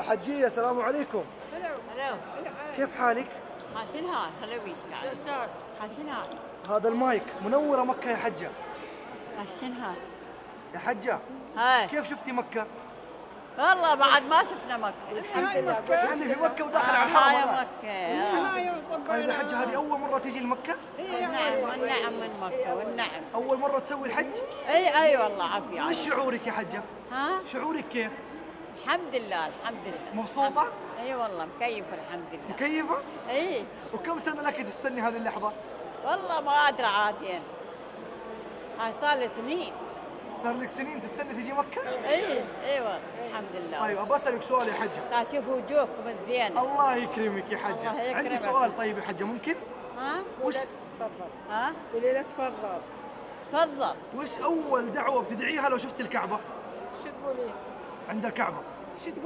حجية السلام عليكم. هلو. كيف حالك؟ حاشنها خلوي حاشنها هذا المايك منورة مكة يا حجة. حاشنها يا حجة هاي. كيف شفتي مكة؟ والله بعد ما شفنا مكة الحمد لله. انت في مكة وداخل على هاي الحرم. مكة. طيب يا حجة هذه أول مرة تيجي لمكة؟ والنعم والنعم من مكة والنعم. أول مرة تسوي الحج؟ اي والله عافية. وش شعورك يا حجة؟ ها؟ شعورك كيف؟ الحمد لله الحمد لله. مبسوطة؟ اي والله مكيفة الحمد لله. مكيفة؟ اي وكم سنة لك تستني هذه اللحظة؟ والله ما ادري عادين. هاي صار لي سنين. صار لك سنين تستني تجي مكة؟ اي والله الحمد لله. طيب أبى أسألك سؤال يا حجة. تا شوفوا وجوهكم الزينة. الله يكرمك يا حجة. الله يكرمك. عندي سؤال طيب يا حجة ممكن؟ ها؟ وش ها؟ قولي له تفضل. تفضل. وش أول دعوة بتدعيها لو شفت الكعبة؟ شو تقولي؟ عند الكعبة. شو تقولي؟